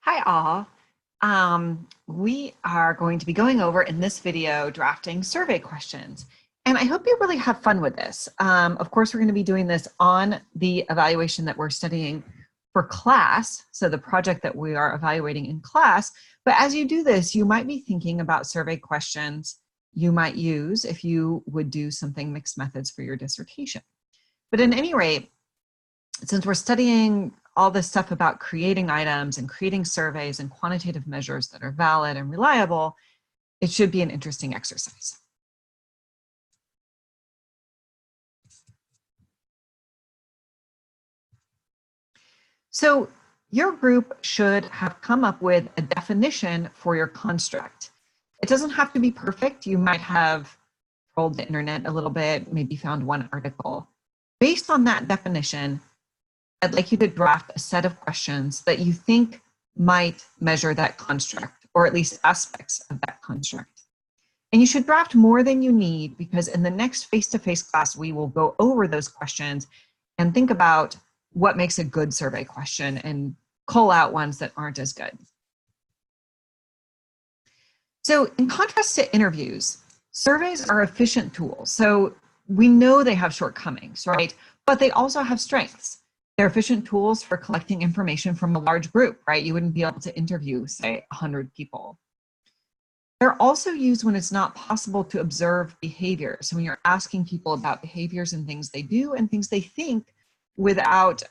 Hi all. We are going to be going over in this video drafting survey questions. And I hope you really have fun with this. Of course, we're going to be doing this on the evaluation that we're studying for class, so the project that we are evaluating in class. But as you do this, you might be thinking about survey questions you might use if you would do something mixed methods for your dissertation. But at any rate, since we're studying all this stuff about creating items and creating surveys and quantitative measures that are valid and reliable, it should be an interesting exercise. So your group should have come up with a definition for your construct. It doesn't have to be perfect. You might have trolled the internet a little bit, maybe found one article. Based on that definition, I'd like you to draft a set of questions that you think might measure that construct, or at least aspects of that construct. And you should draft more than you need, because in the next face-to-face class, we will go over those questions and think about what makes a good survey question and cull out ones that aren't as good. So in contrast to interviews, surveys are efficient tools. So we know they have shortcomings, right? But they also have strengths. They're efficient tools for collecting information from a large group, right? You wouldn't be able to interview, say, 100 people. They're also used when it's not possible to observe behavior. So when you're asking people about behaviors and things they do and things they think without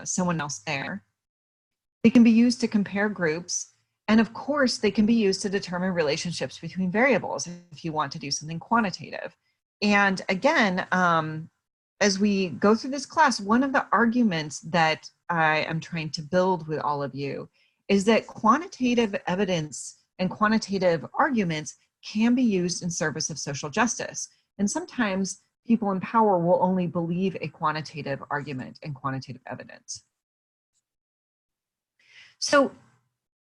someone else there. They can be used to compare groups. And of course, they can be used to determine relationships between variables if you want to do something quantitative. And again, as we go through this class, one of the arguments that I am trying to build with all of you is that quantitative evidence and quantitative arguments can be used in service of social justice. And sometimes people in power will only believe a quantitative argument and quantitative evidence. So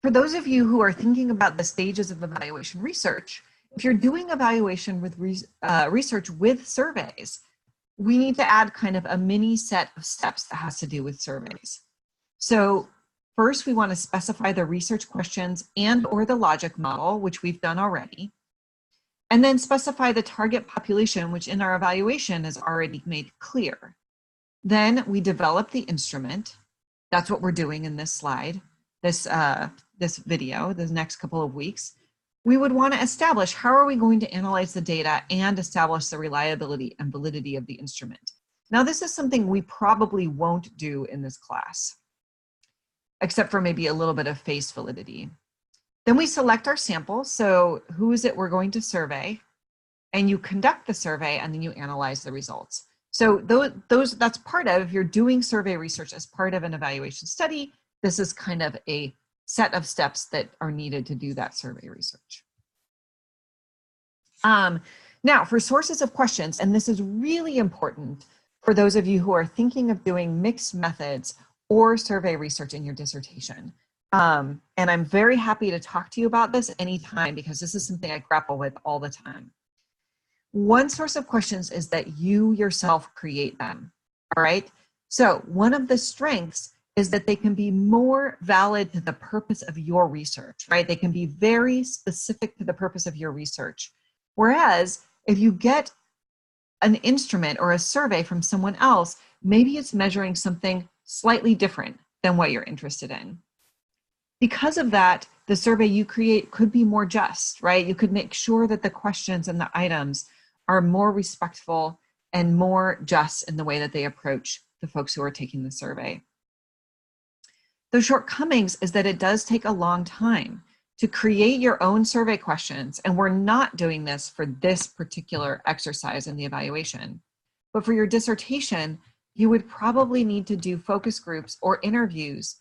for those of you who are thinking about the stages of evaluation research, if you're doing evaluation with research with surveys, we need to add kind of a mini set of steps that has to do with surveys. So first, we want to specify the research questions and/or the logic model, which we've done already. And then specify the target population, which in our evaluation is already made clear. Then we develop the instrument. That's what we're doing in this slide, this video, the next couple of weeks. We would want to establish how are we going to analyze the data and establish the reliability and validity of the instrument. Now, this is something we probably won't do in this class, except for maybe a little bit of face validity. Then we select our sample. So who is it we're going to survey? And you conduct the survey and then you analyze the results. So that's part of, if you're doing survey research as part of an evaluation study, this is kind of a set of steps that are needed to do that survey research. Now, for sources of questions, and this is really important for those of you who are thinking of doing mixed methods or survey research in your dissertation. And I'm very happy to talk to you about this anytime, because this is something I grapple with all the time. One source of questions is that you yourself create them, all right? So one of the strengths is that they can be more valid to the purpose of your research, right? They can be very specific to the purpose of your research. Whereas if you get an instrument or a survey from someone else, maybe it's measuring something slightly different than what you're interested in. Because of that, the survey you create could be more just, right? You could make sure that the questions and the items are more respectful and more just in the way that they approach the folks who are taking the survey. The shortcomings is that it does take a long time to create your own survey questions, and we're not doing this for this particular exercise in the evaluation. But for your dissertation, you would probably need to do focus groups or interviews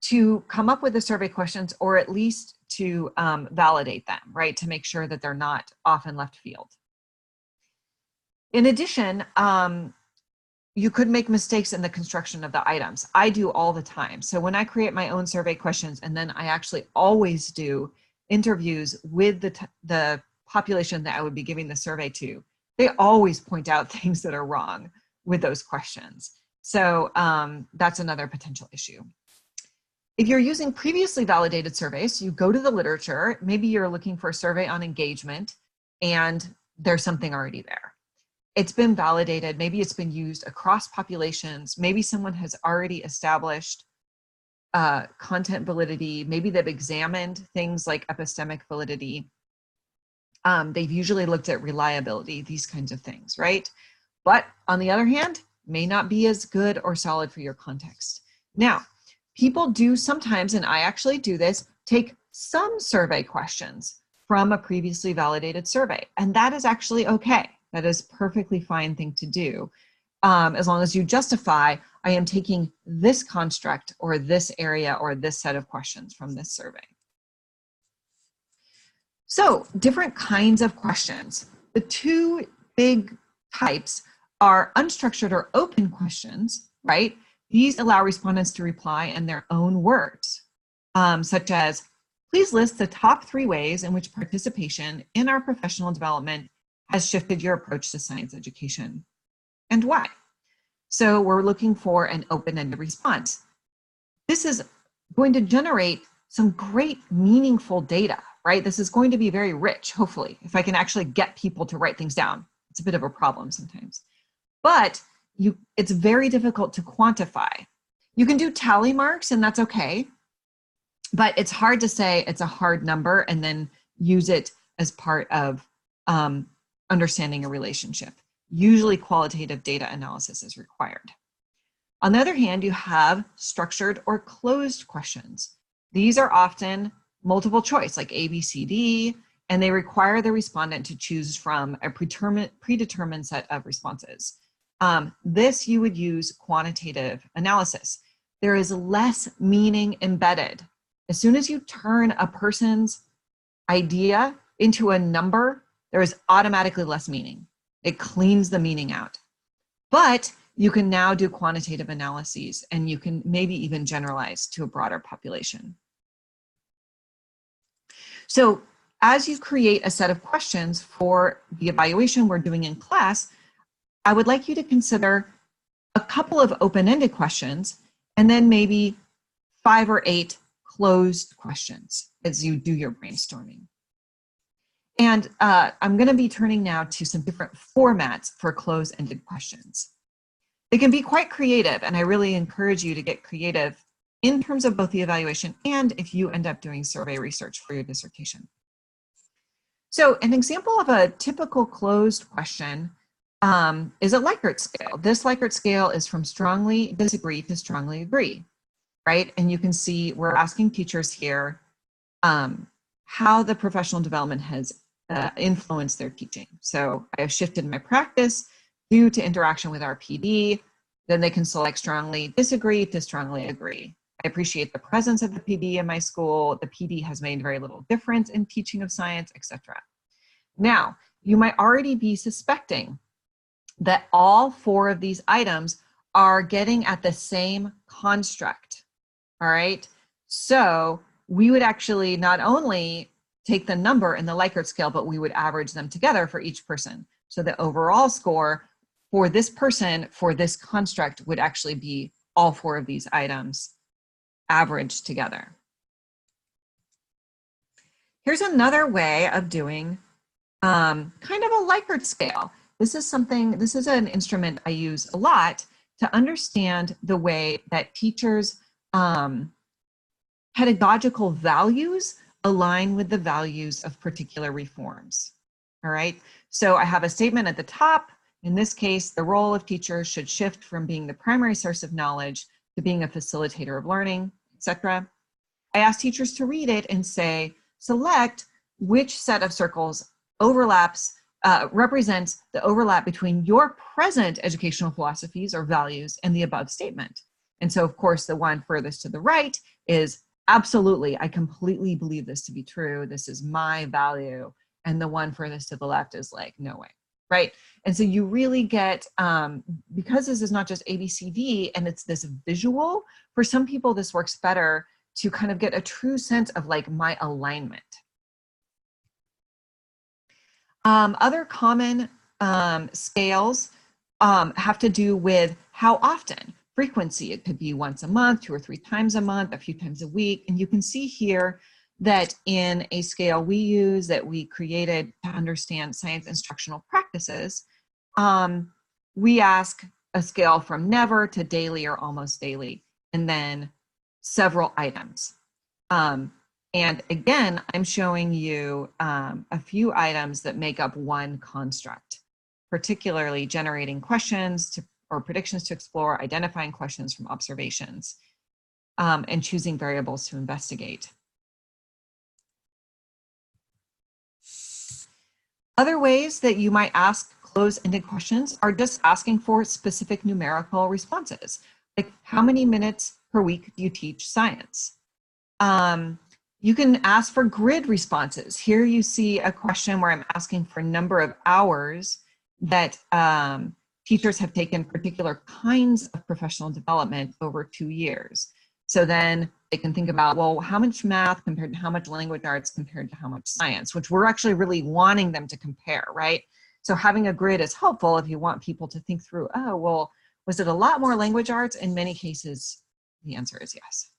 to come up with the survey questions, or at least to validate them, right? To make sure that they're not off in left field. In addition, you could make mistakes in the construction of the items. I do all the time. So when I create my own survey questions, and then I actually always do interviews with the population that I would be giving the survey to, they always point out things that are wrong with those questions. So that's another potential issue. If you're using previously validated surveys, you go to the literature, maybe you're looking for a survey on engagement and there's something already there. It's been validated, maybe it's been used across populations, maybe someone has already established content validity, maybe they've examined things like epistemic validity. They've usually looked at reliability, these kinds of things, right? But on the other hand, may not be as good or solid for your context. Now, people do sometimes, and I actually do this, take some survey questions from a previously validated survey, and that is actually okay. That is a perfectly fine thing to do, as long as you justify, I am taking this construct or this area or this set of questions from this survey. So, different kinds of questions. The two big types are unstructured or open questions, right? These allow respondents to reply in their own words, such as, please list the top 3 ways in which participation in our professional development has shifted your approach to science education, and why. So we're looking for an open-ended response. This is going to generate some great meaningful data, right? This is going to be very rich, hopefully, if I can actually get people to write things down. It's a bit of a problem sometimes. But it's very difficult to quantify. You can do tally marks and that's okay, but it's hard to say it's a hard number and then use it as part of understanding a relationship. Usually qualitative data analysis is required. On the other hand, you have structured or closed questions. These are often multiple choice, like A, B, C, D, and they require the respondent to choose from a predetermined set of responses. This you would use quantitative analysis. There is less meaning embedded. As soon as you turn a person's idea into a number, there is automatically less meaning. It cleans the meaning out. But you can now do quantitative analyses and you can maybe even generalize to a broader population. So as you create a set of questions for the evaluation we're doing in class, I would like you to consider a couple of open-ended questions and then maybe 5 or 8 closed questions as you do your brainstorming. And I'm going to be turning now to some different formats for closed-ended questions. They can be quite creative, and I really encourage you to get creative in terms of both the evaluation and if you end up doing survey research for your dissertation. So an example of a typical closed question is a Likert scale. This Likert scale is from strongly disagree to strongly agree, right? And you can see we're asking teachers here how the professional development has influenced their teaching. So I have shifted my practice due to interaction with our PD. Then they can select strongly disagree to strongly agree. I appreciate the presence of the PD in my school. The PD has made very little difference in teaching of science, etc. Now, you might already be suspecting that all 4 of these items are getting at the same construct, all right? So we would actually not only take the number in the Likert scale, but we would average them together for each person. So the overall score for this person for this construct would actually be all 4 of these items averaged together. Here's another way of doing kind of a Likert scale. This is an instrument I use a lot to understand the way that teachers' pedagogical values align with the values of particular reforms. All right, so I have a statement at the top. In this case, the role of teachers should shift from being the primary source of knowledge to being a facilitator of learning, etc. I ask teachers to read it and say, select which set of circles represents the overlap between your present educational philosophies or values and the above statement. And so, of course, the one furthest to the right is absolutely, I completely believe this to be true. This is my value. And the one furthest to the left is like, no way, right? And so you really get, because this is not just ABCD and it's this visual, for some people this works better to kind of get a true sense of like my alignment. Other common scales have to do with how often. frequency. It could be once a month, 2 or 3 times a month, a few times a week. And you can see here that in a scale we use that we created to understand science instructional practices, we ask a scale from never to daily or almost daily, and then several items. And again, I'm showing you a few items that make up one construct, particularly generating questions or predictions to explore, identifying questions from observations, and choosing variables to investigate. Other ways that you might ask closed-ended questions are just asking for specific numerical responses, like how many minutes per week do you teach science? You can ask for grid responses. Here you see a question where I'm asking for a number of hours that teachers have taken particular kinds of professional development over 2 years. So then they can think about, well, how much math compared to how much language arts compared to how much science, which we're actually really wanting them to compare, right? So having a grid is helpful if you want people to think through, oh, well, was it a lot more language arts? In many cases, the answer is yes.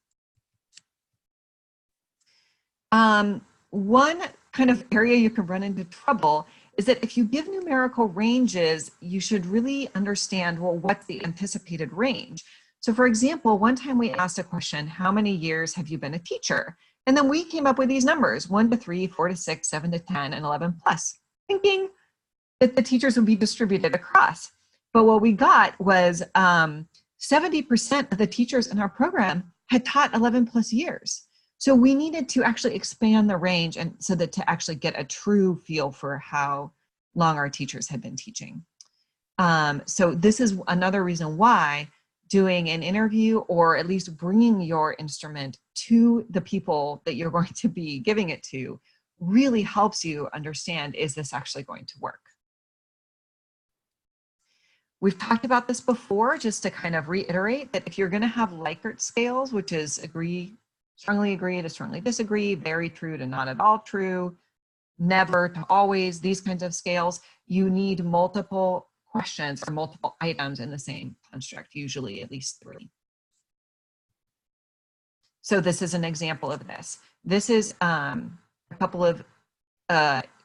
One kind of area you can run into trouble is that if you give numerical ranges, you should really understand, well, what's the anticipated range? So for example, one time we asked a question, how many years have you been a teacher? And then we came up with these numbers, 1 to 3, 4 to 6, 7 to 10, and 11 plus, thinking that the teachers would be distributed across. But what we got was 70% of the teachers in our program had taught 11 plus years. So we needed to actually expand the range and so that to actually get a true feel for how long our teachers had been teaching. So this is another reason why doing an interview or at least bringing your instrument to the people that you're going to be giving it to really helps you understand, is this actually going to work? We've talked about this before, just to kind of reiterate that if you're going to have Likert scales, which is strongly agree to strongly disagree, very true to not at all true, never to always, these kinds of scales, you need multiple questions or multiple items in the same construct, usually at least 3. So this is an example of this. This is a couple of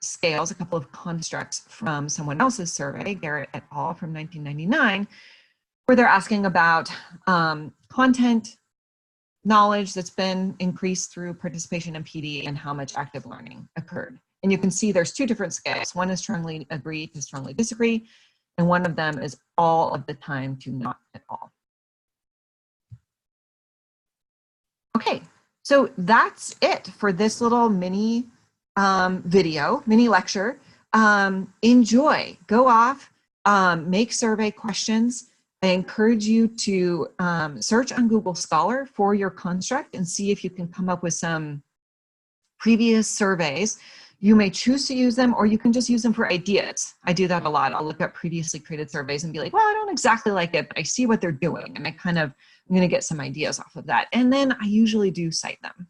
scales, a couple of constructs from someone else's survey, Garrett et al. From 1999, where they're asking about content, knowledge that's been increased through participation in PD and how much active learning occurred. And you can see there's 2 different scales. One is strongly agree to strongly disagree, and one of them is all of the time to not at all. Okay, so that's it for this little mini mini lecture. Enjoy, go off, make survey questions. I encourage you to search on Google Scholar for your construct and see if you can come up with some previous surveys. You may choose to use them, or you can just use them for ideas. I do that a lot. I'll look up previously created surveys and be like, well, I don't exactly like it, but I see what they're doing. And I'm going to get some ideas off of that. And then I usually do cite them.